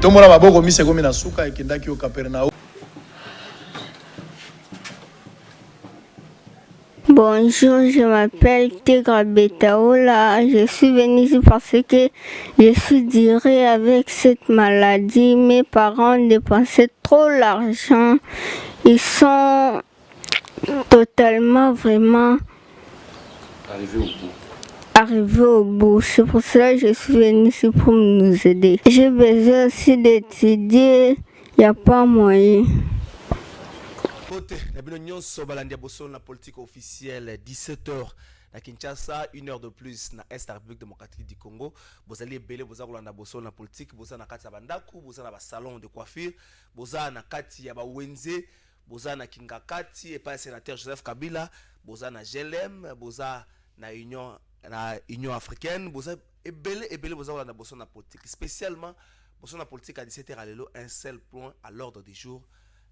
Tomona maboko mise komi na suka ekendaki au Capernaum. Bonjour, je m'appelle Tegra Betaola. Je suis venue ici parce que je suis durée avec cette maladie. Mes parents dépensaient trop l'argent. Ils sont totalement, vraiment arrivés au bout. C'est pour cela que je suis venue ici pour nous aider. J'ai besoin aussi d'étudier. Il n'y a pas moyen. La politique officielle 17h na Kinshasa, 1 heure de plus na Est République démocratique du Congo. Vous allez belé vous allez na bosso na politique, vous allez na kati ya bandaku, vous allez na salon de coiffure, vous allez na kati ya ba wenze, vous allez na Kingakati et pas sénateur Joseph Kabila, vous allez na GLM, vous allez na Union africaine, vous allez et belé vous allez na bosso na politique, spécialement bosso na politique à 17h un seul point à l'ordre du jour,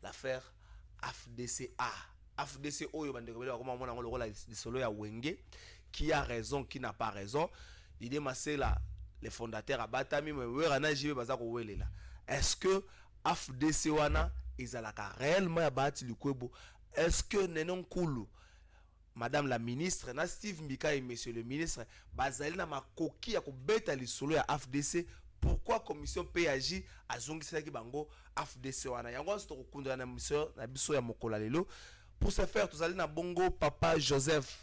l'affaire AFDCA. AFDC oyo bandeko bele bakoma mona ngolo la solo ya Wenge, qui a raison, qui n'a pas raison. L'idée c'est là les fondateurs à Batami mais werana jibe bazako welela. Est-ce que AFDC wana ezalaka réellement ya bati likwebo? Est-ce que nenon kulu Madame la ministre na Steve Mbika et monsieur le ministre bazali na makoki ya kobeta lisolo ya AFDC? Pourquoi commission PAJ a zongisaki bango AFDC wana yango sto kokunda na mission na biso ya mokola lelo? Pour ce faire tous allez na bongo papa Joseph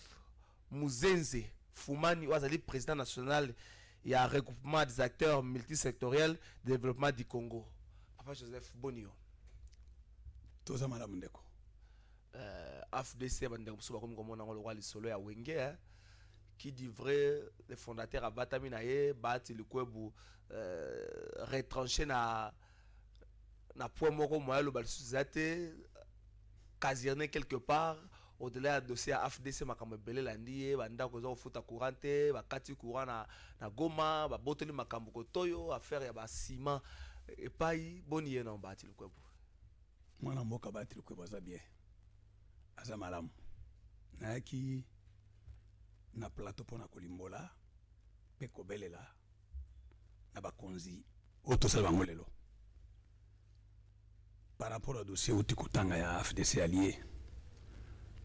Muzenze Fumani wazali président national ya regroupement des acteurs multisectoriels de développement du Congo. Papa Joseph Bonio toza malamu ndeko AFDC bandeko so bakomi komona ngolo kwa lisolo ya Wenge qui dit vrai les fondateurs abatami na ye bati likwebu retranché na point moko moya lo balisuzate caserne quelque part au-delà de dossier AFDC makambo belé landi banda ko zo futa courante bakati courant na Goma ba boteli makambo ko toyo affaire ya ba ciment et pai boni na bati likwebu mwana mboka bati likwebu za bien aza malamu na ki na plateau pona kolimbola pe kobelela na bakonzi otosala bango lelo par rapport au dossier uti kotanga ya AFDC allié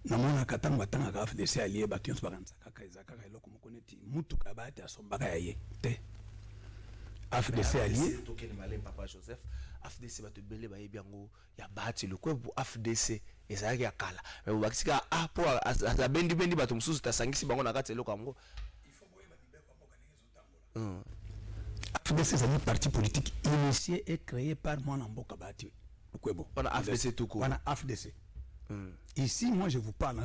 namona katanga batanga ka AFDC allié batyonso bakanzaka kaizaka eloko mokoneti mutuka bati asombaka ya ye te AFDC allié tokeni malem papa Joseph AFDC batu belé ba yebiango ya bati le kwebu AFDC ezalaki ya kala mais bakisika po azabendi bendi batu mususu tasangisi bango na kati eloko yango il faut boye batibeko mboka ningezo tambola AFDC c'est un parti politique initié et créé par Mwana Mboka Bati Kwebo. On a AFDC tout court. On a AFDC. Ici, moi, je vous parle.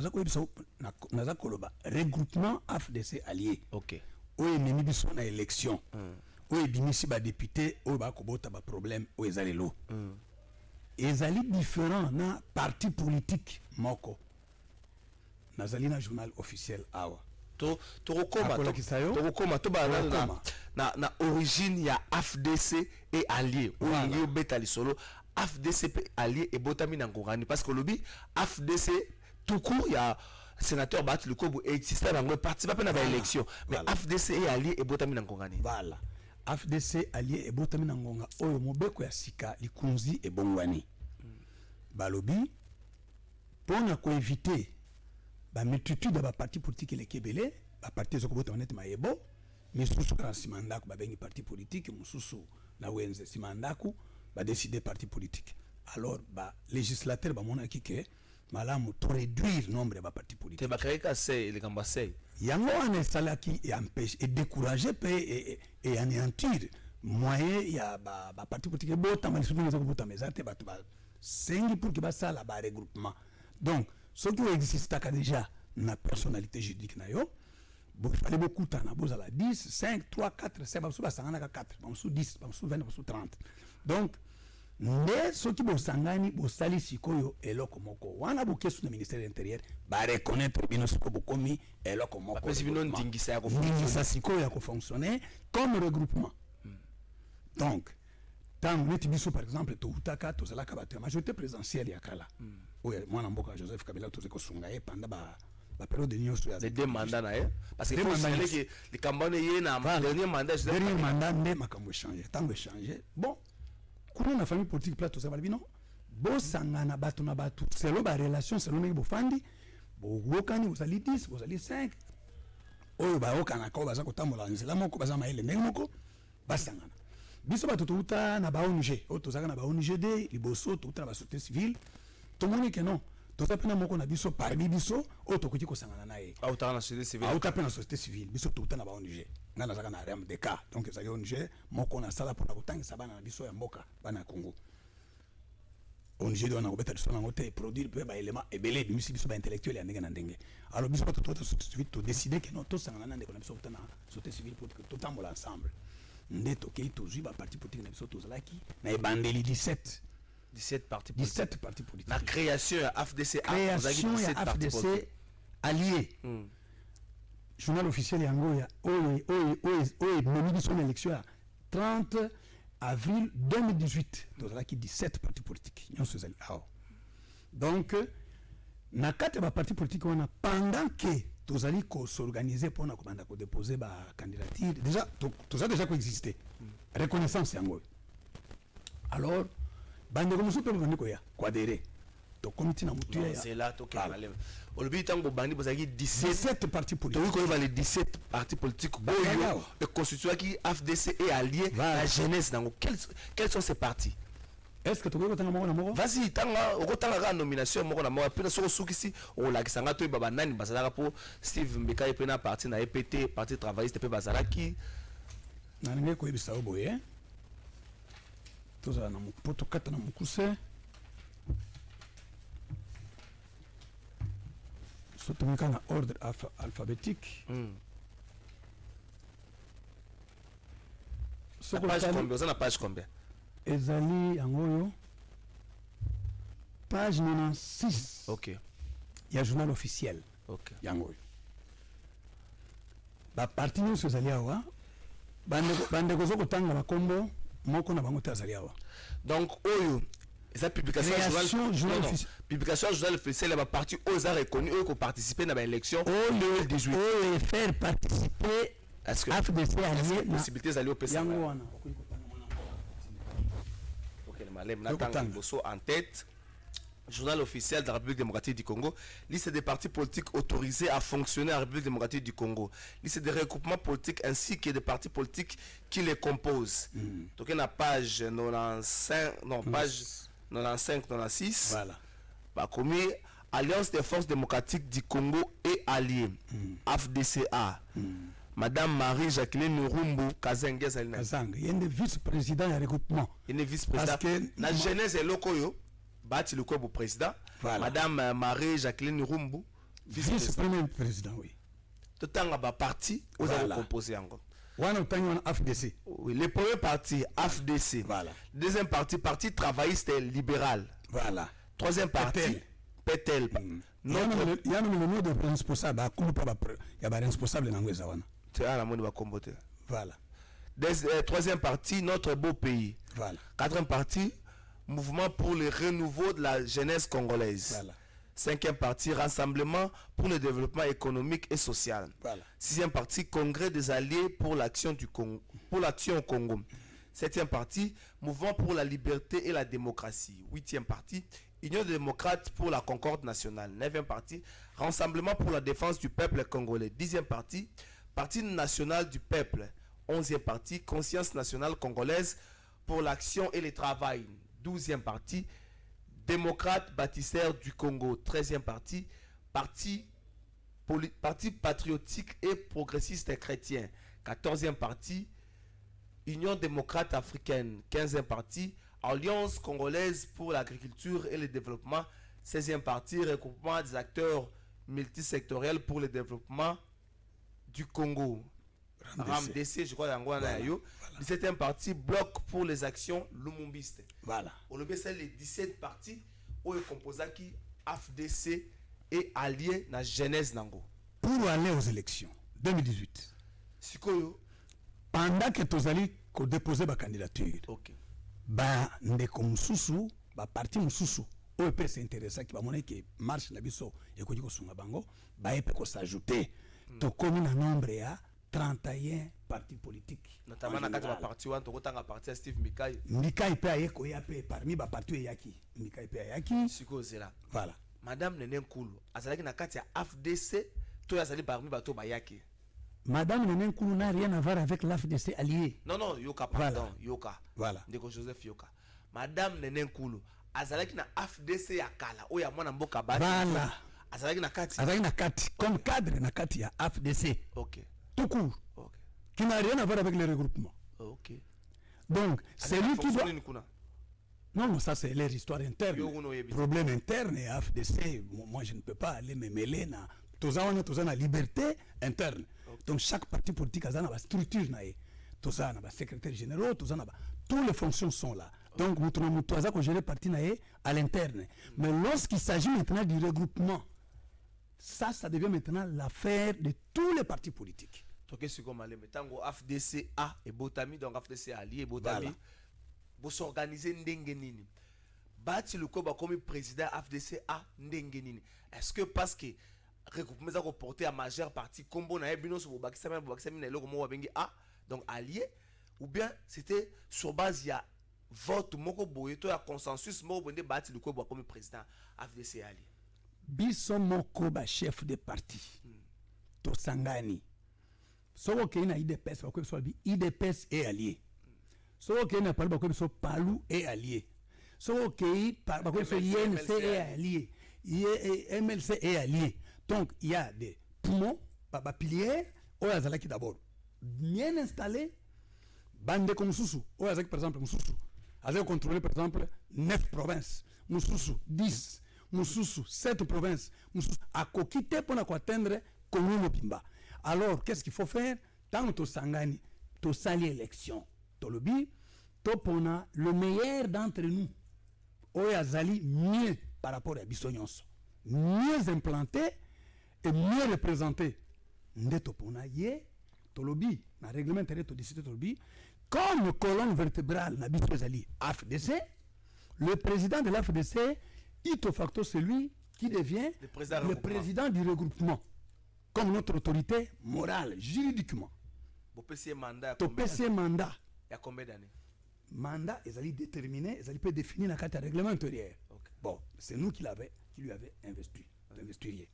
Regroupement AFDC allié. Ok. Où est mis son élection. Où est bimisi ba député. Où ba kobota ba problème. Où est allé ils allaient différents na parti politique moko. Nazali na journal officiel awa. To na origine ya AFDC et allié ou beta lisolo AFDC allié et botami na ngongani parce que lobby AFDC tout court ya sénateur Bat Lukobu existait dans le parti pas na élection mais AFDC et allié et botami na ngongani voilà AFDC allié et botami na ngonga oyo mobeko ya sika likunzi et bongwani balobi pona ko éviter ba multitude de partis politiques les kebele ba parti zo ko bota honnête mayebo misusu kana simandaku ba bengi parti politique mususu na wenze simandaku ba décider parti politique alors ba législateur ba mona kike malamu to réduire nombre de partis politiques te ba créer cassé les cambassé yango ane salaki et empêche et décourager et anéantir moyen ya ba parti politique bota mali sunu zo ko bota mezate ba to ba sengi pour que ba sala ba regroupement donc ce qui existe déjà na personnalité juridique na yo il fallait beaucoup de temps. Vous avez 10, 5, 3, 4, 5, 4, 10, 20, 30. Donc, ce qui vous sangani, vous salissez si koyo eloko moko. Wana bu kesu na ministère de l'Intérieur, ba reconnaître bino siko bu komi eloko moko. Parce que bino ndingisa ya ko fonctionner comme regroupement. Donc, tant que biso par exemple to utaka to zala kabate majorité présidentielle ya kala. Oya mwana mboka Joseph Kabila to zeko sunga ye panda ba la période de l'union les deux mandats parce que que les Cambodgiens na dernier mandat ne makambo changer tant que changer bon kuna na famille politique plateau ça balbino bo sangana bato na bato selon ba relation selon ngi bofandi bo wokani bozali 10 bozali 5 oyo ba okana ko baza kotambola nzela moko baza maele ndenge moko basangana biso bato tuta na ba ONG o tozaka na ba ONG de liboso tuta na ba société civile to moni que non toza pena moko na biso parmi biso o tokoki kosangana na ye autant na société civile autant pena société civile biso tuta na ba ONG ngana zaka na RMDK donc ça ONG moko na sala pona kotangisa bana na biso ya mboka bana Congo ONG doit na kobeta sona ngote produire pe ba élément ebele bimisi biso ba intellectuel ya ndenge na ndenge alors biso bato tota société civile to décider que non to sangana na ndeko na biso tana société civile pour que to tambola ensemble ndeto ke to ba parti politique na biso to zalaki na ebandeli 17 partis politiques. La création à FDC création ya FDC allié. Journal officiel yango ya memi son élection à 30 avril 2018. Donc là qui 17 partis politiques. Donc na kati ba parti politique on a pendant que tozali ko s'organiser pour na komanda ko déposer ba candidature déjà tout ça déjà coexisté. Reconnaissance yango. Alors bande comme super bande ko ya kwadere to comité na mutu ya c'est là to kalem olobi tango bandi bozaki 17 partis politiques to ko les 17 partis politiques boyo et constitué qui FDC et allié la jeunesse dans quels sont ces partis est-ce que tu veux tanga moko na moko vas-y tanga okotanga ka nomination moko na moko pena soko sukisi o la kisanga to baba nani bazalaka po Steve Mbeka pena parti na EPT parti travailliste pe bazalaki na nge ko ebisa oboye toza na poto kata na mukuse surtout quand on ordre alphabétique page combien ezali yangoyo page 96 OK il y a journal officiel OK yangoyo ba parti nyonso ezali awa bande ko zokotanga makombo moko na bango tazali awa donc oyo esa publication journal officiel ya ba parti oyo a reconnu oyo ko participer na ba élection 2018 oyo faire participer est-ce que FDC allié na possibilité zali au PSA yango wana OK le malem na tanga boso en tête journal officiel de la République démocratique du Congo, liste des partis politiques autorisés à fonctionner à la République démocratique du Congo, liste des regroupements politiques ainsi que des partis politiques qui les composent. Donc il y a page 95, non page 95-96. Voilà. Bah, comme Alliance des forces démocratiques du Congo et alliés, AFDCA. Madame Marie-Jacqueline Nurumbu Kazenge Zalina. Kazenge, il y a une vice-président de regroupement. Il y a une vice-président. Parce que la jeunesse est locoyo. Bati le corps président, voilà. Madame Marie-Jacqueline Rumbu, vice-premier président, oui. Tout le temps, parti, vous avez composé encore. FDC. Oui, le premier parti, FDC. Voilà. Deuxième parti, Parti travailliste et libéral. Voilà. Troisième parti, PETEL. Il y a un nom de responsable, il y a un responsable dans les Awana. Tu as la monnaie de comboter. Voilà. Troisième parti, Notre beau pays. Voilà. Quatrième parti, Mouvement pour le renouveau de la jeunesse congolaise. Voilà. Cinquième partie, Rassemblement pour le développement économique et social. Voilà. Sixième partie, Congrès des alliés pour l'action du Congo, pour l'action au Congo. Septième partie, Mouvement pour la liberté et la démocratie. Huitième partie, Union démocrate pour la concorde nationale. Neuvième partie, Rassemblement pour la défense du peuple congolais. Dixième partie, Parti national du peuple. Onzième partie, Conscience nationale congolaise pour l'action et le travail. 12e partie, démocrate bâtisseur du Congo. 13e partie, parti patriotique et progressiste chrétien. 14e partie, Union démocrate africaine. 15e partie, Alliance congolaise pour l'agriculture et le développement. 16e partie, regroupement des acteurs multisectoriels pour le développement du Congo. RAMDC, je crois, voilà. 17e partie, bloc pour les actions lumumbistes. Voilà. On le c'est les 17 parties où il compose qui AFDC et alliés na jeunesse nango. Pour aller aux élections 2018. Sikoyo. Pendant que tozali ko déposer ba candidature. OK. Ba ndeko mususu, ba parti mususu. OEP s'intéresse qui ba mona que marche na biso et ko sunga bango, ba epe ko s'ajouter. To comme un nombre ya 31 parti politique. Notamment na kati ba parti wan to kotanga parti ya Steve Mikai. Mikai pe ayeko ya pe parmi ba parti yaki. Mikai pe ayaki. Siko zela. Voilà. Madame Nene Nkulu azalaki na kati ya AFDC to yazali parmi bato bayaki. Madame Nene Nkulu n'a rien à voir avec l'AFDC allié. Non, Yoka, pardon, Voilà. Yoka. Voilà. Ndeko Joseph Yoka. Madame Nene Nkulu azalaki na AFDC ya kala oya mwana mboka bati. Voilà. Azalaki na kati. Azalaki na kati comme cadre na kati ya AFDC. OK. Tout court. OK. Qui n'a rien à voir avec le regroupement. OK. Donc, c'est lui qui doit... Kuna. Non, ça c'est leur histoire interne. Yo, uno yebi. Problème interne et AFDC, moi je ne peux pas aller me mêler na. Tous on a liberté interne. Donc chaque parti politique a une structure nae. Tous on a secrétaire général, tous les fonctions sont là. Donc nous avons géré parti nae à l'interne. Mais lorsqu'il s'agit maintenant du regroupement, ça devient maintenant l'affaire de tous les partis politiques. Donc c'est comme aller metango AFDC A et Botami donc AFDC allié et Botami. Voilà. Pour s'organiser ndenge nini. Bati le koba comme président AFDC A ndenge nini. Est-ce que parce que regroupement ça reporté à majeure partie combo na ebino so bobakisa na eloko mo wabengi A donc allié ou bien c'était sur base ya vote moko boye to ya consensus moko bonde bati le koba comme président AFDC allié. Biso moko ba chef de parti. To sangani. Soko ke na IDPS ba ko so bi IDPS et allié. Soko ke na parle ba ko so Palu et allié. Soko ke ba ko so INC et allié. MLC et allié. Donc il y a des poumons, pas piliers, au Yazalaki d'abord bien installés, bande comme Moussou, au Yazaki par exemple Moussou, Azak contrôlé par exemple 9 provinces, Moussou 10, Moussou 7 provinces, Moussou à Kokite pour atteindre Kongo Bimba. Alors qu'est-ce qu'il faut faire? Tant que tu sangani, tu sali élection, tu lobby, tu pona le meilleur d'entre nous, au Yazali mieux par rapport à Bissonyonso, mieux implanté et mieux représenté. Ndeto pona ye tolobi na règlement intérieur to décider tolobi comme colonne vertébrale na biso ezali AFDC, le président de l'AFDC ito facto celui qui devient le président du regroupement comme notre autorité morale juridiquement. Bo PC mandat to PC mandat il y a combien d'années? Mandat ezali déterminé, ezali peut définir na carte règlement intérieur. Okay. Bon, c'est nous qui lui avait investi, investirier.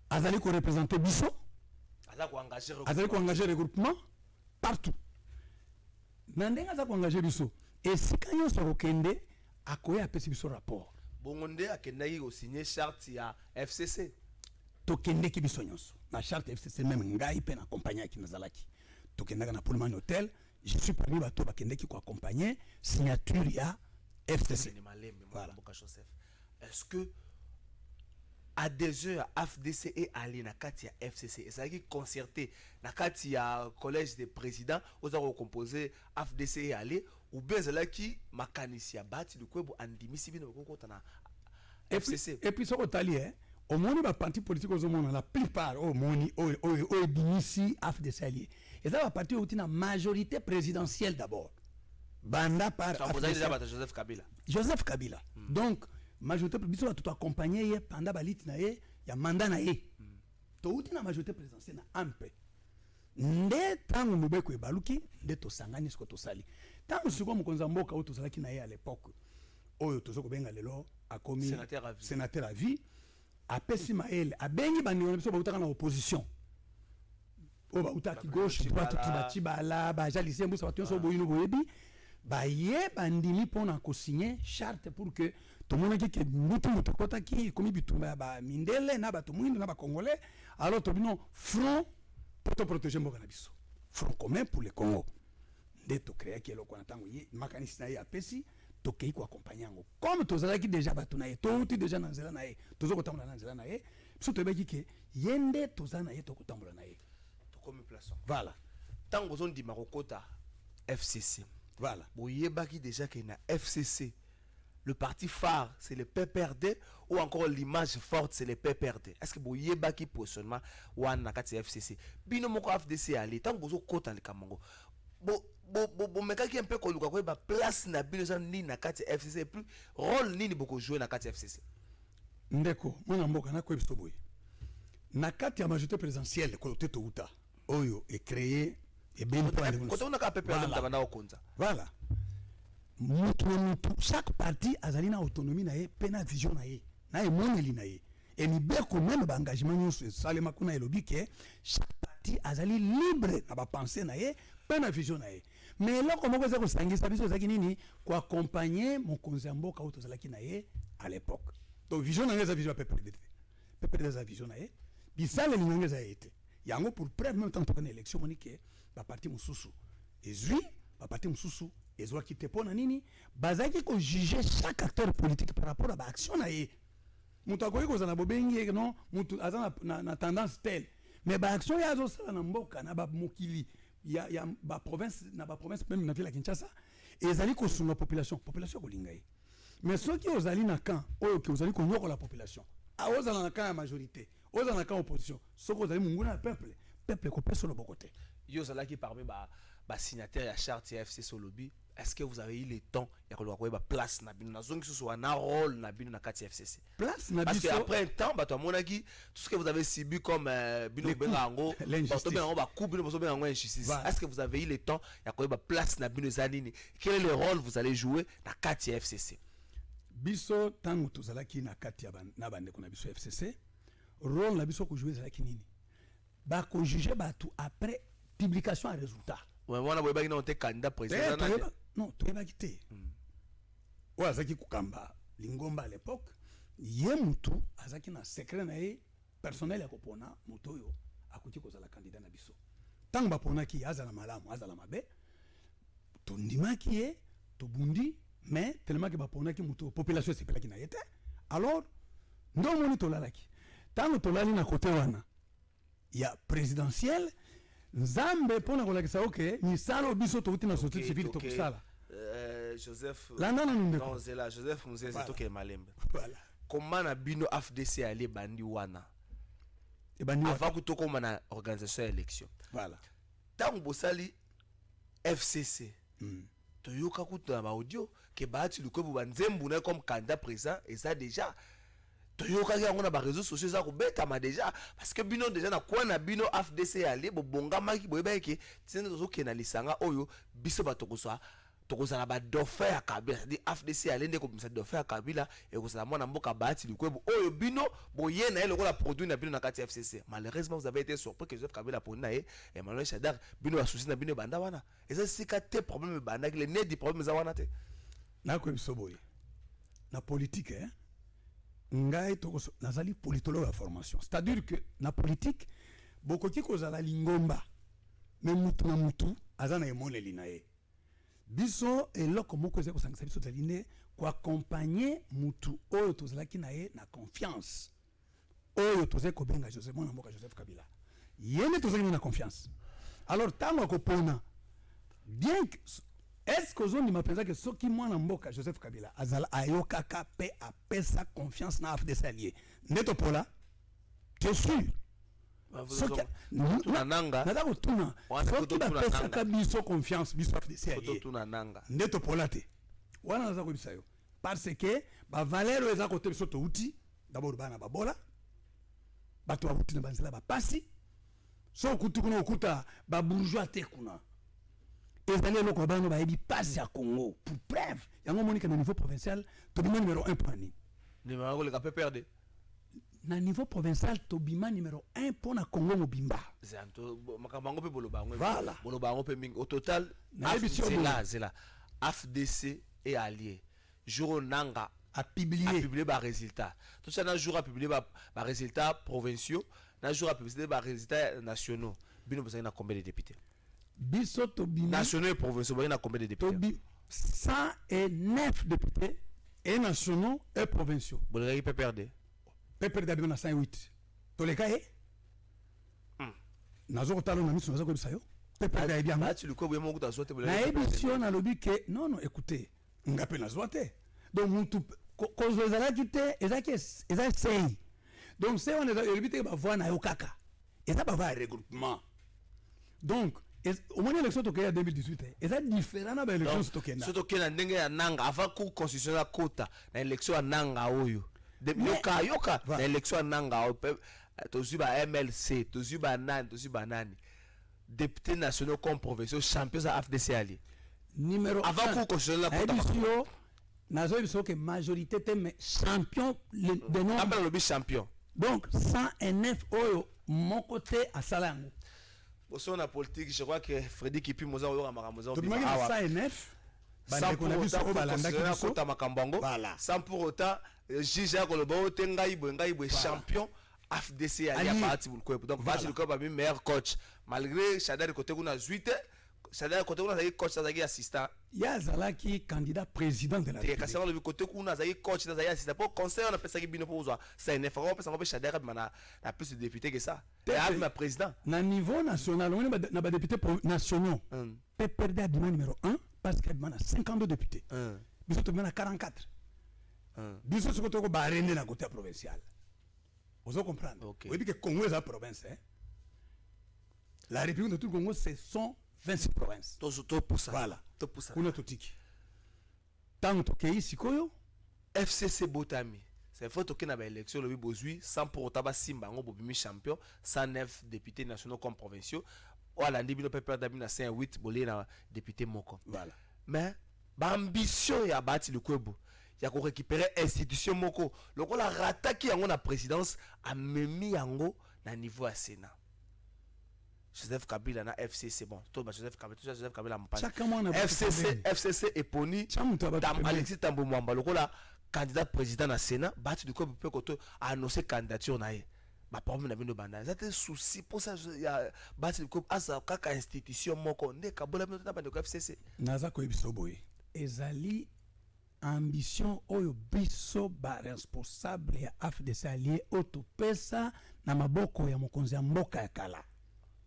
Azali ko représenter biso, azali ko engager regroupement partout. Nandenga za ko engager biso. Et si kanyo so kokende akoya apesi biso rapport. Bongonde akendaki ko signer charte ya FCC. To kende ki biso nyonso. Na charte FCC même ngai pe na accompagner ki nazalaki. To kendaka na Pullman Hotel, je suis parmi bato ba kende ki ko accompagner signature ya FCC. Voilà. Est-ce que adhésion à AFDC et allié na kati ya FCC et ça qui concerté na kati ya collège des présidents aux a composé AFDC et allié ou bien là qui makanisi ya bati de kwebo andimisi bino ko na FCC et puis ça otali au monde ba parti politique aux monde la plupart au moni au dimisi AFDC allié et ça va partir au na majorité présidentielle d'abord banda par Joseph Kabila. Donc majorité biso tout accompagner pendant balit na ye ya mandat na ye to uti na majorité présidentielle na ampe nde tango mubeko ebaluki nde to sangani siko to sali tango siko mukonza mboka o to salaki na ye à l'époque oyo to soko benga lelo akomi sénateur à vie apesi maele abengi bandi biso bautaka na opposition o bautaki gauche droite tout batibala ba jalisi mbusa batu so boyino boyebi ba ye bandimi pona ko signer charte pour que tout le monde qui est mutu kota ki komi bitumba ba mindele na ba tumuindo na ba congolais alors to bino front pour te protéger mboka na biso front commun pour le Congo de to créer ki eloko na tango ye makanisi na ye apesi to kei ko accompagner ngo comme to zalaki déjà batu na ye to uti déjà na nzela na ye to zo kotambola na nzela na ye biso to beki ke yende to za na ye to kotambola na ye to comme place voilà tango zo ndima kokota FCC. Voilà. Boyebaki déjà qu'il y a FCC. Le parti phare, c'est le PPRD ou encore l'image forte, c'est le PPRD. Est-ce que boyebaki positionnement ou en nakati FCC? Bino moko FDC ali tant bozo kota le kamango. Bo mekaki un peu koluka ko ba place na bino za ni nakati FCC plus rôle nini boko jouer nakati FCC. Ndeko, mwana mboka na ko biso boye. Nakati ya majorité présidentielle ko teto uta. oyo est créé et bien quand on a qu'à PPRD tabanda okonza voilà mutu na mutu chaque parti azali na autonomie na ye pe na vision na ye na emoneli na ye et mibeko même ba engagement nyonso esalema kuna elobi ke chaque parti azali libre na bapense na ye pe na vision na ye mais eloko moko eza kosangisa biso ezalaki nini koaccompagner mokonzi ya mboka oyo tozalaki na ye à l'époque donc vision na ye eza vision ya PPRD PPRD eza vision na ye bisaleli na ye eza ye te yango pour preuve même temps tokana élection moni ke baparti mosusu ezwi baparti mosusu ezwaki te mpo na nini bazalaki kojuge chaque acteur politique par rapport à baaction na ye moto akoki kozala bobengi ye non moto aza na tendance telle mais baaction ye azosala na mboka na bamokili ya baprovince na baprovince même na ville ya Kinshasa ezali kosunga population kolinga ye mais soki ozali na camp oyo ke ozali konyokola population ozala na camp ya majorité ozala na camp opposition soki ozali monguna ya peuple kopesa loboko te yo ozalaki parmi signataire ya charte ya FCC Lobby. Est-ce que vous avez eu le temps ya koloba place na bino na zongi susu wana rôle na bino na kati FCC place na parce biso que après un temps bato monaki tout ce que vous avez subi comme bino bengango bato bengango ba coup bino bengango injustice. Est-ce que vous avez eu le temps ya koloba place na bino zanini quel est le rôle vous allez jouer na kati FCC biso tango tozalaki na kati ya na bande kuna biso FCC rôle na biso ko jouer zalaki nini ba ko juger bato après publication à résultat wana boyebaki na te candidat président non toyebaki te oyo azalaki kokamba lingomba à l'époque ye mutu azalaki na secret na ye personnel ya kopona moto oyo akoki kozala candidat na biso ntango baponaki ye azala malamu azala mabe tondimaki ye tobundi mais telemaki baponaki moto population esepelaki na ye te alors nde omoni tolalaki ntango tolali na kote wana ya présidentielle nzambe mpona kolakisa oke misala biso touti na société civile tokosala Joseph landana nundeko non c'est là Joseph Muzenzi voilà. Tokele Malembe voilà comment na bino AFDC ali bandi wana et bandi avant que tokoma na organisation élection voilà tango bosali FCC toyoka kuta ba audio ke baati lukobu banzembu na comme candidat président et ça déjà toyoka yango na ba réseaux sociaux za ko betama déjà parce que bino déjà na kwa na bino AFDC ali bobongama ki boyeba ke tsene tozoke na lisanga oyo biso batokosa tokozala ba dauphin ya Kabila c'est-à-dire AFDC ali ndeko komisa dauphin ya Kabila et kozala mwana mboka baati lukobu oyo bino boye na ele kola produit na bino na kati FCC malheureusement vous avez été surpris que Joseph Kabila pona et Emmanuel Shadar bino ba souci na bino banda wana et ça c'est ka te problème banda que le nez du problème za wana te na ko biso boye na politique hein ngai tokoso nazali politologue à formation c'est-à-dire que na politique bokoki kozala lingomba mais mutu na mutu azana emoneli na ye biso eloko moko eza kosangisa biso tozali nde koaccompagner mutu oyo tozalaki na ye na confiance oyo tozali kobenga Joseph mwana mboka Joseph Kabila ye nde tozalaki na confiance alors ntango akopona bien que est-ce que ozondima mpenza ke soki mwana mboka Joseph Kabila azala ayokaka pe apesa confiance na AFDC allié nde topola tu sûr soki nanga naza kotuna soki bapesaka biso confiance biso AFDC allié nde topola te wana naza koyebisa yo parce que bavaleur oyo eza kote biso touti d'abord bana babola bato bauti na banzela bapasi so okuti kuna okuta babourgeois te kuna ezali eloko bano bayebi pasi ya Congo pour preuve yango monika na niveau provincial tobima numéro 1 pour nini numéro le PPRD na niveau provincial tobima numéro 1 pour na Congo mobimba zanto makabango pe bolobango voilà bolobango pe mingi au total c'est là AFDC et alliés jour nanga a publié ba résultat tout ça na jour a publié ba résultats provinciaux na jour a publié ba résultats nationaux bino besoin na combien de députés biso tobima nationaux et provinciaux besoin na combien de députés 109 députés et nationaux et provinciaux bolaki PPRD PPRD na 108 toleka ye nazo kotalo na miso nazo ko bisayo PPRD bien là tu le ko yemo kuta sote na édition na lobi ke non écoutez ngape na zoate donc mutu kozo ezalaki te ezaki sei donc c'est on est éviter ba voix na yo kaka eza ba va regroupement donc au moins l'élection tokenda en 2018 eza différent na ba élection tokenda so tokenda ndenge ya nanga avant cour constitutionnel kota na élection ya nanga oyo de yoka na élection ya nanga oyo tozu ba MLC tozu ba nani députés nationaux comme provinciaux champions à FDC allié. Numéro Avant 1. qu'on constitutionnel la édition, nazo biso que majorité te mais champion de nom. Après le lobby champion. Donc 109 oyo mon côté à Salango. Bosso na politique, je crois que Frédéric Kipi Moza oyo Maramoza. Tu m'as 109. Sans pour autant, voilà. Sans pour autant, Jija Kolobo Tengai Boy champion FDC à parti pour le donc parti le club a mis meilleur coach malgré Chadar côté qu'on a 8 Chadar côté qu'on a coach ça assistant. Yazala qui candidat président de la République. Parce que le côté qu'on a coach ça assistant pour conseil on appelle ça qui bino pour ça c'est une fois on peut Chadar mana la plus de député que ça. Et avec ma président. Na niveau national on a des députés nationaux. Peut perdre à numéro 1 parce qu'il y a 52 députés. Biso to mena 44. Biso ce côté ko barende na côté provincial. Vous comprenez? Okay. Vous dites que Congo est la province. Hein? La République de tout le Congo, c'est 126 provinces. Tout pour ça. Voilà. Tout pour ça. Kuna totiki. Tant que tu sikoyo, FCC Botami. C'est faut que na ba élection le bozui sans pour autant ba simba ngo bobimi champion 109 députés nationaux comme provinciaux. Voilà, ndi bino pepper d'abina 58 bolé na député moko. Voilà. Mais ba ambition ya bati le kwebo. Il y a récupérer institution moko loko la rataki yango na présidence a memi yango na niveau à Sénat. Joseph Kabila na FCC bon tout Joseph Kabila mpana FCC et Poni Alexis Tambo Mwamba loko la candidat président na Sénat bati du ko peut ko annoncer candidature na ye ba problème na bino banda ça te souci pour ça ya bati du ko asa kaka institution moko ne kabola bino na banda ko FCC naza ko ebiso boye ezali ambition oyo biso ba responsable ya AFDC allié autopesa na maboko ya mokonzi ya mboka ya kala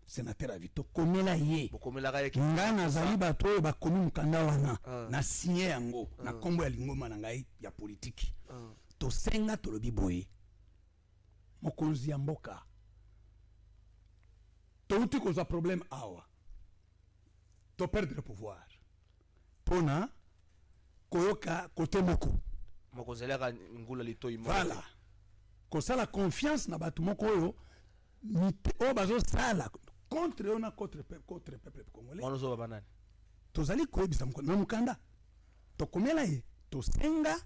sénateur Avito komela ye bokomela ga yaki ngana zali bato oyo bakomi mukanda wana na signé yango na kombo ya lingoma na ngai ya politique to senga to lobi boye mokonzi ya mboka to uti ko za problème awa to perdre le pouvoir pona koyoka kote moko mokonzelaka ngula litoyi moko voilà kosala confiance na bato moko oyo o bazo sala contre on a contre peuple congolais on zo banani tozali koyebisa na mukanda to komela ye to senga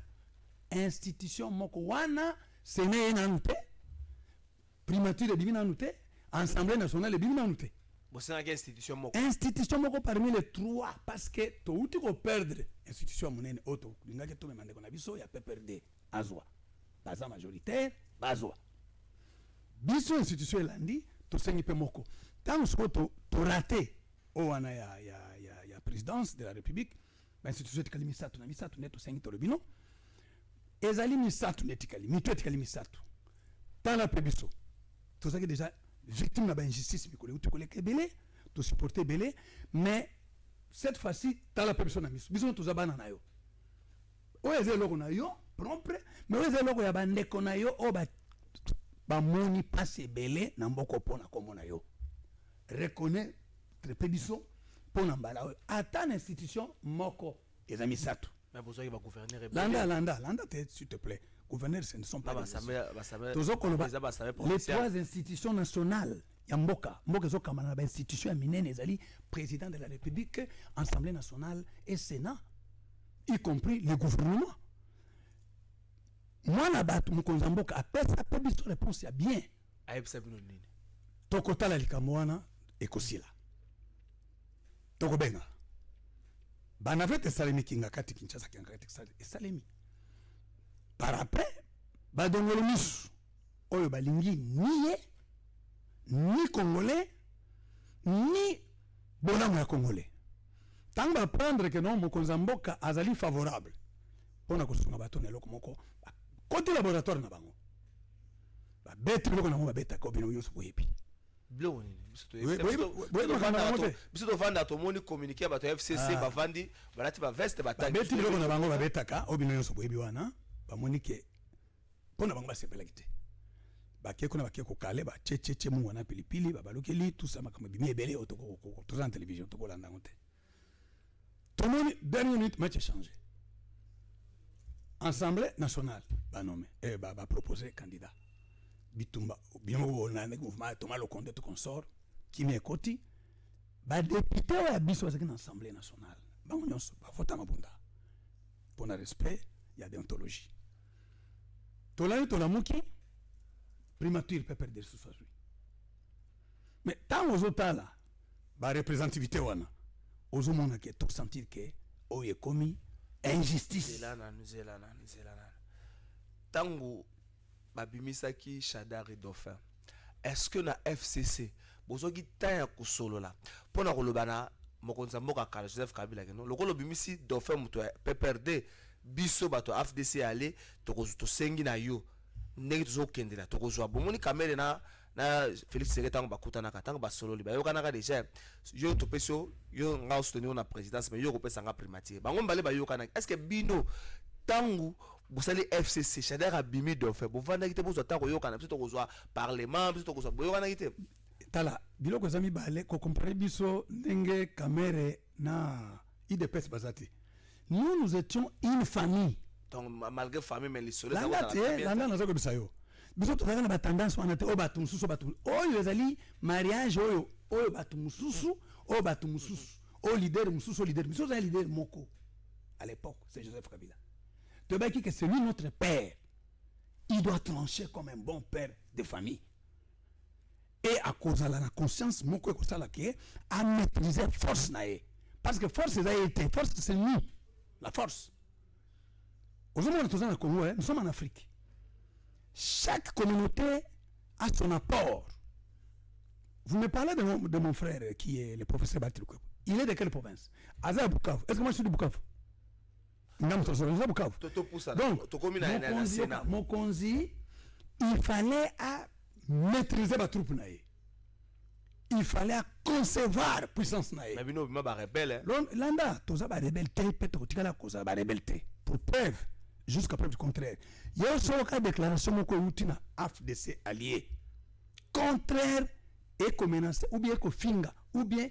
institution moko wana sene na nute primature de na nute assemblée nationale de na nute bosana ke institution moko parmi les trois parce que to uti ko perdre institution monene auto lingaki to memande ko na biso ya PPRD azwa baza majoritaire bazwa biso institution elandi to sengi pe moko tant so to raté o wana ya présidence de la République ba institution tikali misatu na misatu neto sengi to lebino ezali misatu netikali mito etikali misatu tala pe biso to saki déjà victime na ba injustice mikole uti koleka belé to supporter belé mais cette fois-ci tala pe biso na biso to zabana na yo o ezelo na yo propre mais o ezelo ya bandeko na yo o ba moni passe belé na mboko pona komona yo reconnaît très biso pona mbala o atane institution moko ezami sato mais besoin que ba gouverneur landa s'il te plaît gouverneur ce ne sont pas les trois institutions nationales ya mboka zo kamana ba institution ya minene ezali président de la République Assemblée nationale et Sénat y compris le gouvernement. Moi na batu mukonza mboka apesa pe biso réponse ya bien ayebisa bino nini tokotala likambo wana ekosila tokobenga bana vete salemi kinga kati Kinshasa kinga kati salemi par après badongolo misu oyo balingi ni congolais ni bonamo ya congolais tant ba prendre que non mokonza mboka azali favorable pona kosunga bato na eloko moko côté laboratoire na bango ba bête loko na mo ba beta ko bino yoso boyebi blo nini biso to vanda to moni communiquer bato FCC ba vandi balati ba veste ba tagi bête loko na bango ba betaka obino yoso boyebi wana ba moni ke pona bango ba sepela kite ba keko na ba keko kale ba checheche mu wana pilipili ba balokeli tout ça makama bimi ebele otoko to en télévision to ko landa ngote tout le monde dernière minute match changé. Assemblée nationale ba nommé ba proposer candidat bitumba bien on a mouvement Thomas Lokonde to consort qui m'écoute ba député ya biso bazaki na assemblée nationale bango nyonso bavota mabunda mpona respect ya déontologie tolali tolamuki primature peut perdre sous sa mais tant ozotala ba représentativité wana ozomona ke to sentir que oyo ekomi injustice zelana tango babimisaki Shadar et Dauphin est-ce que na FCC bozoki tanya kusolola pona kolobana mokonzi mboka kala Joseph Kabila keno lokolo bimisi Dauphin muto PPRD biso bato FDC ale to sengi na yo ndenge tozokendela tokozwa bomoni kamere na Félix Tshisekedi tango bakutana tango basololi bayokana ka déjà yo topeso yo nga soutenir na présidence mais yo kopesa nga primature bango mbale bayokana est-ce que bino tango bosali FCC Shadar abimi Dauphin bovanda kite bozwa tango yokana biso tokozwa parlement biso tokozwa boyokana kite tala biloko ezami bale ko comparer biso ndenge kamere na IDPS bazati nous étions une famille donc malgré famille mais les solos landa nazo ko bisayo biso tozalaka na batendance wana te oyo bato mosusu bato oyo ezali mariage oyo bato mosusu oyo bato mosusu oyo leader mosusu leader biso tozali leader moko à l'époque c'est Joseph Kabila tobaki que c'est lui notre père il doit trancher comme un bon père de famille et à cause de la conscience moko ekosala ke a maîtriser force na ye parce que force ezali force c'est nous la force aujourd'hui nous sommes en Congo nous sommes en Afrique. Chaque communauté a son apport. Vous me parlez de mon frère qui est le professeur Batilko. Il est de quelle province? Aza Bukavu. Est-ce que moi je suis de Bukavu? Donc, mon konzi, il fallait à maîtriser ma troupe naïe. Il fallait à concevoir puissance naïe. Mais bino bima ba rebelle. Landa, toza ba rebelle te peto tikala koza ba rebelle te. Pour preuve jusqu'à preuve du contraire. Il y a aussi une déclaration moko utina FDC allié contraire et menace ou bien ko finga ou bien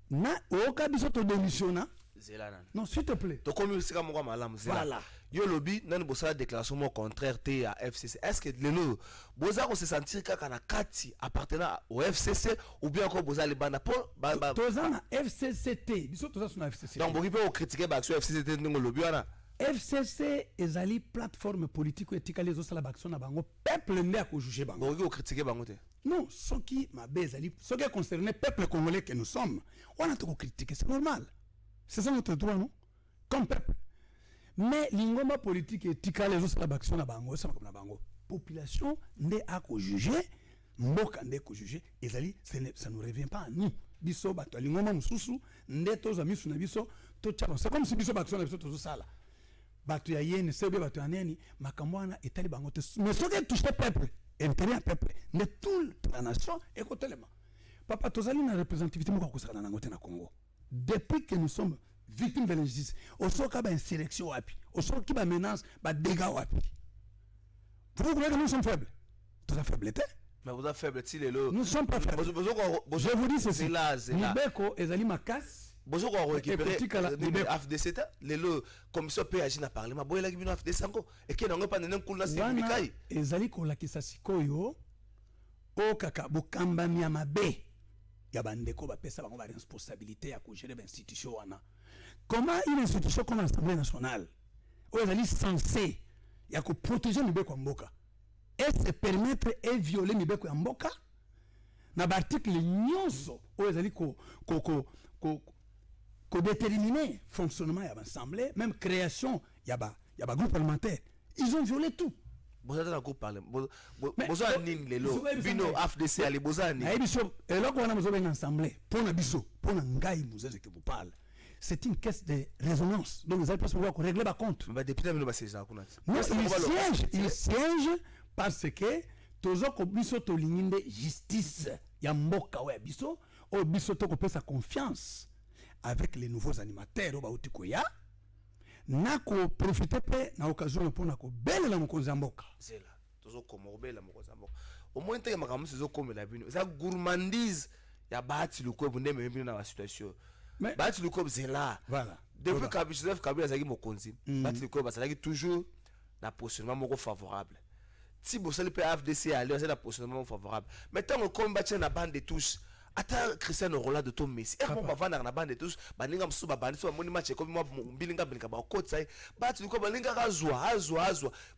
na oka biso to démissionna zelana non s'il te plaît to komi sika moko malamu zela voilà yo lobby nani bosa déclaration mo contraire te à FCC est-ce que lelo boza ko se sentir kaka na kati appartenant au FCC ou bien ko boza le bana pour toza na FCCT biso toza na FCC donc boki pe critiquer ba action FCCT ngo lobby wana FCC ezali plateforme politique éthique les osala action na bango peuple nde a ko juger bango boki ko critiquer bango te non ce qui mabe ezali ce qui concerne peuple congolais que nous sommes on a tout critiquer c'est normal c'est ça notre droit non comme peuple mais l'ingoma politique éthique les osala action na bango ça comme na bango population nde a ko juger mboka nde ko juger ezali ça ne revient pas à nous biso bato lingoma mususu nde toza misu na biso to chaba c'est comme si biso bato na biso tozo sala bato ya yene sebe bato ya neni makambo wana etali bango te mais ce qui touche peuple intérêt peuple mais toute la nation écoutez-moi papa tozali na représentativité moko kosala na ngote na Congo depuis que nous sommes victimes de l'injustice osoka ba insurrection wapi osoki ba menace ba dégâts wapi vous croyez que nous sommes faibles tout à faiblesse mais vous êtes faible ti lelo nous sommes pas faibles je vous dis ceci Nibeko ezali makasi bozo ko récupérer FDC lelo commission PAG na parlement boyela ki bino FDC sango et que nango pa nene nkulu na simikai ezali ko lakisa sikoyo o kaka bokambami ya mabe ya bandeko ba pesa bango ba responsabilité ya ko gérer l'institution wana comment une institution comme l'Assemblée nationale o ezali censé ya ko protéger mibeko ya mboka et se permettre et violer mibeko ya mboka na ba article nyonso o ezali ko déterminer fonctionnement de l'Assemblée, même création, il y a un groupe parlementaire. Ils ont violé tout. Vous avez un groupe parlementaire. Vous avez un bino FDC, allez, vous avez un et là, on a une assemblée. Pour un biso, pour un gars, qui vous parle. C'est une caisse de résonance. Donc, vous allez pas pouvoir régler par compte. Mais depuis, il siège parce que tozo ko biso to ligninde justice. Ya mboka ouais biso, o biso to ko pesa confiance. Avec les nouveaux animateurs au Bautikoya, n'a qu'au profiter na occasion pour na ko belle la mokonzi mboka. Zela, tozo komo belle la mokonzi mboka. Au moins te makamu sezo comme la bino. Ça gourmandise ya bati le ko bune même na la situation. Bati le ko zela. Voilà. Depuis que Joseph Kabila zaki mokonzi, bati le ko bazalaki toujours na positionnement moko favorable. Si vous savez FDC aller c'est la positionnement favorable. Maintenant on combat na bande de touche ata Cristiano Ronaldo to Messi e bon bavana na bande tous baninga msusu babandi so bamoni match comme moi mbilinga bilinga ba kotsa bati liko balinga azwa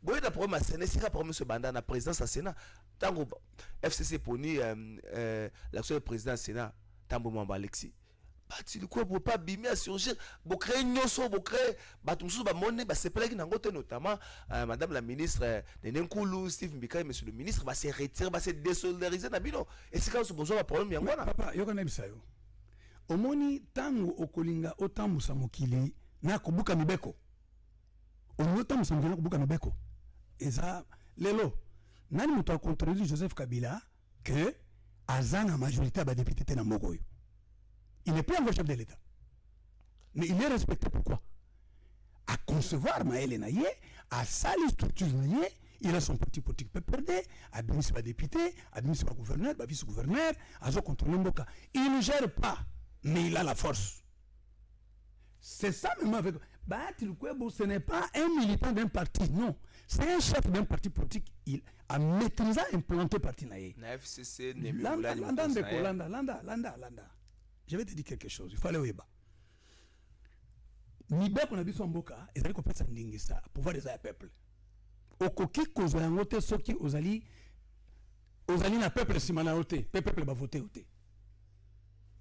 boye da problème senesi ka problème se banda na présidence à Sénat tango FCC poni l'action du président Sénat tambo mwamba Alexis bati liko pour pas bimi à surgir bo créer nyoso bo créer batu msusu bamoni ba sepelaki nango te notamment madame la ministre Nenenkulu Steve Mbika monsieur le ministre va se retirer va se désolidariser na bino et c'est quand ce besoin problème yango na papa yokana bisayo omoni tango okolinga otambusa mokili na kobuka mibeko olinga otambusa mokili na kobuka mibeko eza lelo nani moto a contredit Joseph Kabila que azana majorité ba député te na moko yo. Il n'est plus encore chef de l'État. Mais il est respecté pourquoi? À concevoir Maël Naye, à salir structure Naye, il a son petit politique PPRD, administre pas député, administre pas gouverneur, pas vice-gouverneur, à son contrôle Mboka. Il ne gère pas, mais il a la force. C'est ça même avec... Batil Kwebo, ce n'est pas un militant d'un parti, non. C'est un chef d'un parti politique. Il a maîtrisé, implanté parti Naye. Na FCC, Landa. Je vais te dire quelque chose. Il faut aller au Eba. Nibeko na biso mboka, ezali ko pesa ndingi sa pouvoir des peuple. Okoki kozwa yango te soki ozali na peuple simana ote, peuple ba voter ote.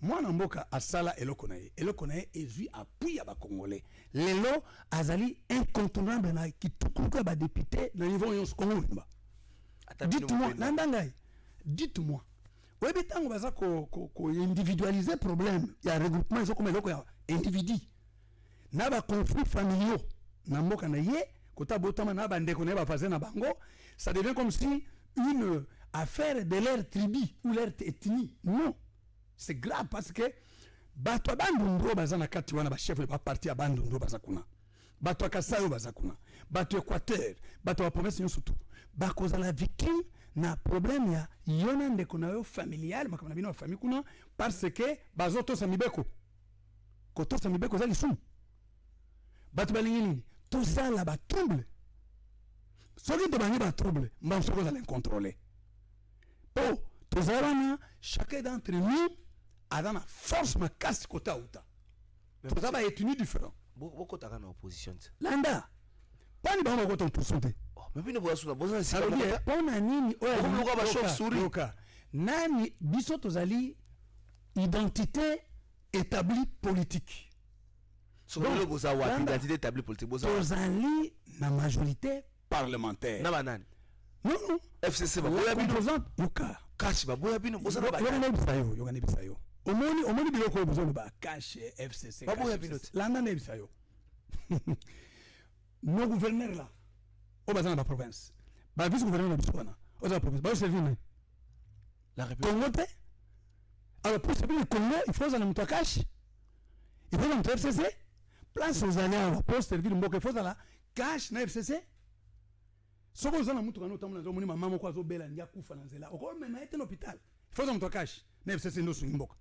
Moi na mboka asala eloko na ye. Eloko na ye ezui appui ya ba congolais. Lelo azali incontournable na kitukuka ba député na niveau yonso Congo. Dites-moi, nandangai. Dites-moi. Oui, mais tant qu'on individualiser le problème, il y a un regroupement, il y a un individu. Il y a des conflits familiaux. Ça devient comme si une affaire de leur tribu ou leur ethnie. Non. C'est grave parce que bato abandondro bazana kati wana ba chef ba parti abandondro bazakuna. Bato akasayo bazakuna. Bato Équateur, bato wa province yosutu. Ba cause la victime na problème ya yona ndeko na yo familial makamana bino famille kuna parce que bazoto sa mibeko koto sa mibeko za lisu bato balingini to ça la ba trouble soki to bangi ba trouble mba soko za l'incontrôler po to zalana chacun d'entre nous a dans la force ma casse kota uta to za ba etuni différent beaucoup ta na opposition landa pani ba ko ton pourcentage. Mais puis nous voyons sur la bonne situation. On a nini nani biso tozali identité établie politique. Sur le bozawa identité établie politique bozawa. Tozali na majorité parlementaire. Na banane. Non. FCC ba boya bino. Yoka. Kashi ba boya bino bozawa ba. Yogana bisayo. Omoni biloko bozawa ba cash FCC. Ba boya bino. Landa ne bisayo. Nos gouverneurs là. Au bazin de la province. Bah, vice-gouverneur de la province. Bah, c'est venu. La République. Congo, alors, pour servir le Congo, il faut aller à cash. Il faut aller à FCC. Place aux alliés, pour servir le Mboka, il faut aller à cash na FCC. Ce que vous avez montré, notamment, dans mon maman, quoi, Zobela, Nia Koufa, Nanzela. Au même, il y a un hôpital. Il faut aller à cash na FCC, nous sommes Mboka.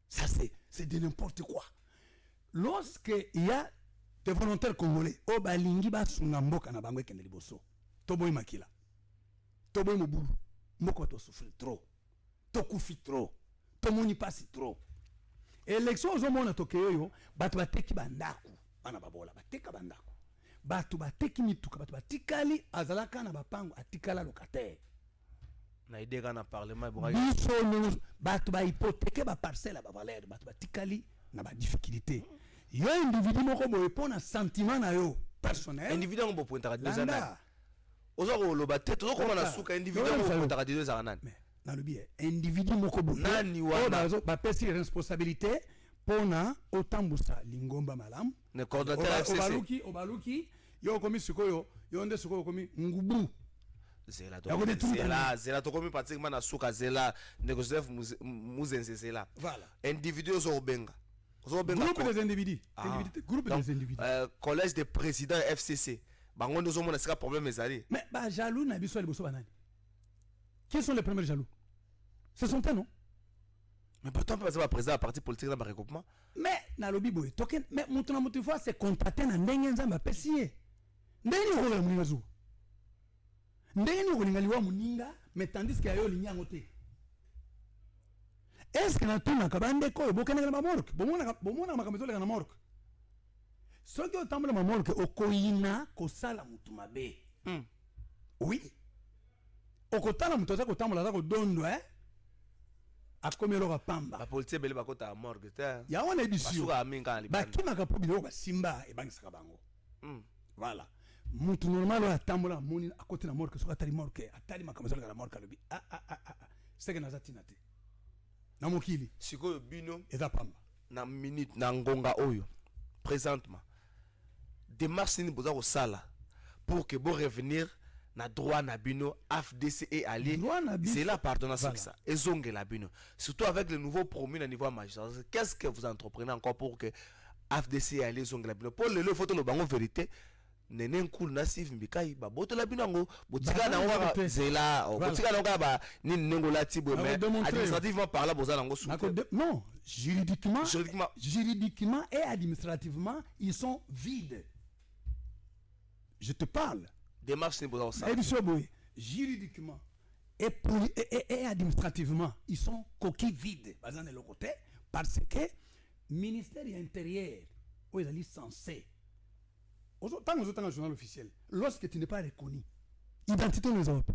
Ça, c'est de n'importe quoi. Lorsqu'il y a des volontaires congolais o balingi basunga mboka na bango ekende liboso toboyi makila toboyi mobulu mboka to souffrir trop to kufi trop to moni pasi trop élection ozomona tokeyo bato bateki bandaku bana babola bateka bandaku bato bateki mituka bato batikali azalaka na bapango atikala locataire na ideka na parlement biso bato ba hypothèque ba parcelle ba valeur bato batikali na ba difficulté. Yo individu moko boye pona sentiment na yo personnel individu ngo pointa ka 2 ans ozo lo batte to ko na suka individu ngo pointa ka 2 ans nani na le bien individu moko boye nani wana ba pesi responsabilité pona otambusa lingomba malamu ne coordinateur FCC obaluki yo komi sikoyo yo nde sikoyo komi ngubu zela to komi pratiquement na suka zela ne Joseph Muzenze zela voilà individu ozo obenga groupe des individus. Groupe des individus. Collège des présidents FCC. Bango nous avons un problème ezali. Mais bah jaloux na biso liboso banani. Qui sont les premiers jaloux? Ce sont eux non? Mais pourtant pas ça président parti politique dans le regroupement. Mais na lobi boy token mais mutuna mutu fois c'est contracté na ndenge nzamba pesier. Ndenge ko la muninga zu. Ndenge ko linga liwa muninga mais tandis que ayo linyango te. est-ce que natunaka bandeko oyo bokendeka na bamorke bomona makambo ezoleka na morke soki otambola mamorke okoyina kosala mutu mabe oui okotala mutu aza kotambola aza kodondo akomi eloko apamba bapolitie ebele bakota ya morgue te yango na ebisio basuka aminga na libanda bakimaka mpo biloko basimba ebangisaka bango voilà mutu normal oyo atambola amoni akoti na morke soki atali morke atali makambo ezoleka na morke alobi seke naza ntina te na mokili sikoyo bino eza pamba na minute na ngonga oyo présentement démarche nini boza kosala pour que bo revenir na droit na bino AFDC et allié c'est la pardonnance voilà. Ça ezongela bino surtout avec le nouveau promu na niveau magistrat qu'est-ce que vous entreprenez encore pour que AFDC et allié ezongela bino pour le photo lo bango vérité nene nkulu na Steve Mbikai ba boto la bino ngo botika na ngwa zela botika na ngwa ba ni nengo la tibo mais administrativement parlant boza nango sous non juridiquement et administrativement ils sont vides je te parle démarche ni boza ça juridiquement et administrativement ils sont coquilles vides bazan le côté parce que ministère intérieur où ils sont censés tant que vous êtes journal officiel, lorsque tu n'es pas reconnu, identité nous autres.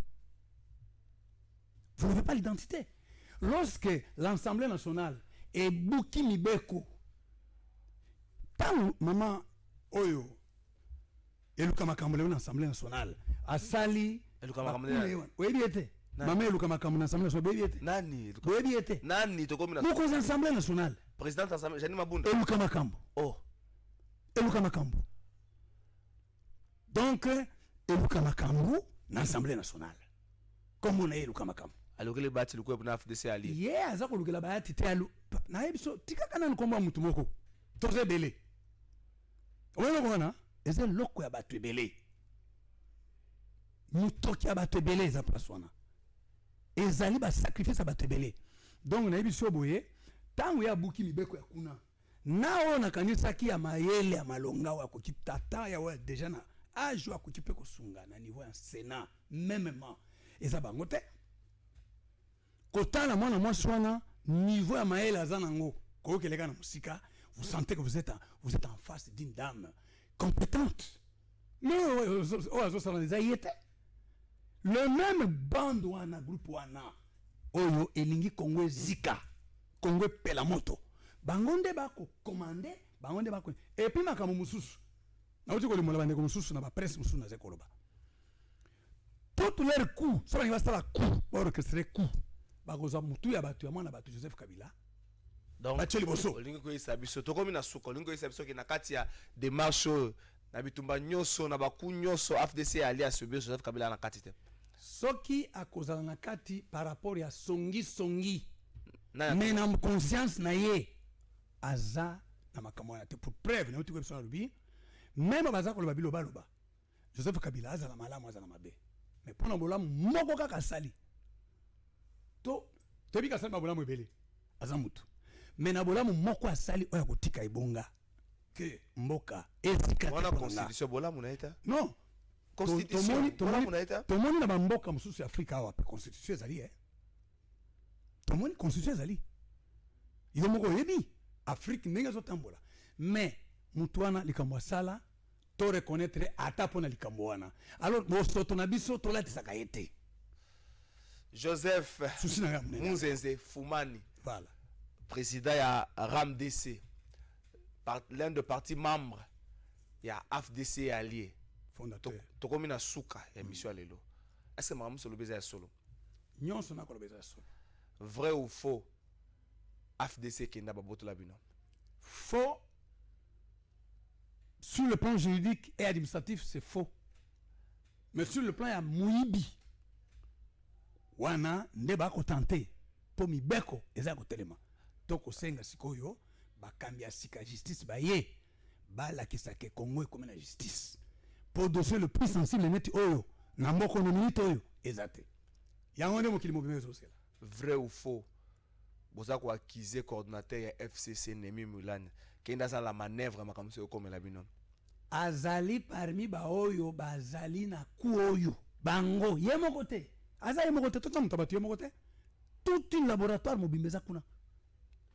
Vous n'avez pas l'identité. Lorsque l'Assemblée nationale est Bouki Mibeko, tant maman Oyo, et Luka Makambo l'Assemblée nationale, a sali, et Luka Makambo, oui, bien été. Maman Luka Makambo l'Assemblée nationale, oui, bien été. Nani, oui, bien été. Nani, tu comme nous l'Assemblée nationale. Président de l'Assemblée, Janine Mabunda. Et Luka Makambo. Oh. Et Luka Makambo. Donc, Eluka Makambu, l'Assemblée nationale. Comme on est Eluka Makambu. Alors que les bâtis, le coup est FDC allié. Yeah, ça, le bâti, tu es allé. Naïbso, tu as un combat mutumoko. Tu es belé. Oui, non, et c'est l'oko ya battu belé. Mutoki ya battu belé, ça place wana. Et Zali va sacrifier sa battu belé. Donc, naïbso boye, tant ya buki mibeko ya kuna. Na ona kanisa ki ya mayele ya malonga wa kokitata ya wa déjà na âge wa kokipe ko sunga na niveau ya Sénat mêmement et ça bangote kotala mwana mwasi wana niveau ya mayele azanango ko keleka na musika vous sentez que vous êtes en face d'une dame compétente mais ozo sala les ayete le même bande wana groupe wana oyo elingi Kongo zika Kongo pela moto bangonde bako commandé bangonde bako et puis makambo mususu na uti ko limola bande ko mususu na ba presse mususu na zekoloba tout leur coup ça va sala coup ba orchestrer coup bako za mutu ya batu ya mwana batu Joseph Kabila donc bacheli boso lingi ko isabiso to komi na suko lingi ko isabiso ki na kati ya démarche na bitumba nyoso na baku nyoso FDC alias Joseph Kabila na kati te soki akozala na kati par rapport ya songi mais na conscience na ye aza na makambo ya te pour preuve na uti ko episode lubi même baza ko loba biloba loba Joseph Kabila aza na malamu aza na mabe mais pona bolamu moko kaka sali to tebika sali bolamu ebele aza mutu mais na bolamu moko asali oya kotika ibonga que mboka ezika wana constitution bolamu na eta non constitution bolamu na eta to moni na bamboka mususu ya Afrika awa constitution ezali to moni constitution ezali yo moko yebi Afrique ndenge zotambola mais mutu wana likambo sala to reconnaître ata pona likambo wana alors bosoto na biso to latisaka yete Joseph Munzenze Fumani voilà président ya RAMDC l'un des partis membres ya AFDC allié fondateur to komi na suka ya mission lelo est-ce que mamu solo beza ya solo nyonso na ko beza solo vrai ou faux AFDC qui n'a pas boto la bino faux sur le plan juridique et administratif c'est faux mais sur le plan ya muibi wana nde ba ko tenter po mibeko eza ko telema to ko senga sikoyo bakambi ya sika justice baye balakisa ke Congo ekomi na justice pour dossier le plus sensible net oyo na mboko na minute oyo ezate yango nde mokili mobimbe zosela vrai ou faux boza ko accuser coordinateur ya FCC Nemi Mulan kenda za la manœuvre makamso yo komela bino azali parmi ba oyo bazali na ku oyo bango yemo kote aza yemo kote tout mutabatu yemo kote tout un laboratoire mobimbeza kuna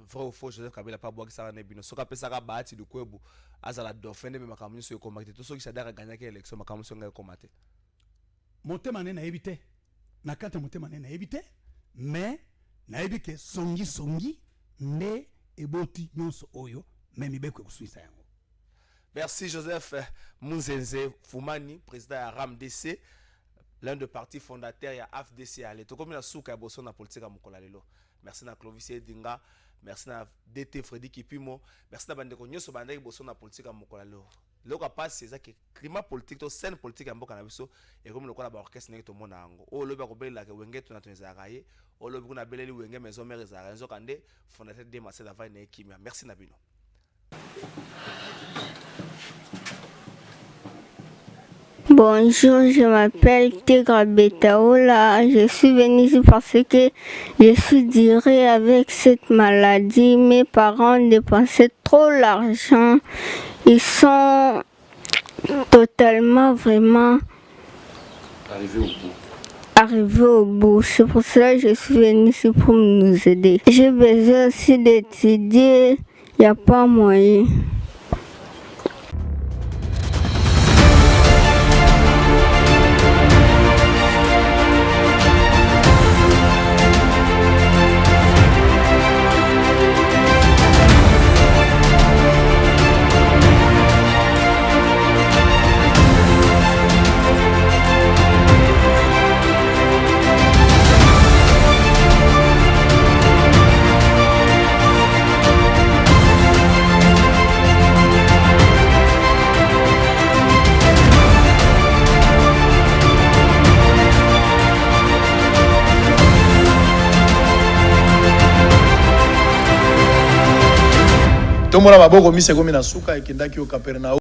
vrai ou faux Joseph Kabila pas boire ça na bino soka pesa ka bahati du kwebu azala dauphin de makamu so komate to soki sadaka gagner que élection makamu so ngai komate motema ne na ebite na kata motema ne na ebite mais na ebike songi ne eboti nyonso oyo même ibekwe kusuisa yango. Merci Joseph Munzenze Fumani, président de RAMDC, l'un des partis fondateurs de AFDC. Tout comme la souka bosso na politique à Mukolalelo. Merci na Clovis Dinga, merci na DT Freddy Kipimo, merci na bande ko nyoso bande bosso na politique à Mukolalelo. Le ko passe c'est ça que climat politique to scène politique à Mboka na biso et comme le ko na ba orchestre ne to mona ngo. O lo ba ko bela ke wenge to na to zaraye, o lo bi na beleli wenge maison mère zaraye zo kande fondateur de Marcel Davai na Kimia. Merci na bino. Bonjour, je m'appelle Tigra Betaola. Je suis venue ici parce que je suis durée avec cette maladie. Mes parents dépensaient trop l'argent. Ils sont totalement vraiment arrivés au bout. C'est pour cela que je suis venue ici pour nous aider. J'ai besoin aussi d'étudier. Il n'y a pas moyen. Tomona maboko mise komi na suka ekendaki o Kapernaum.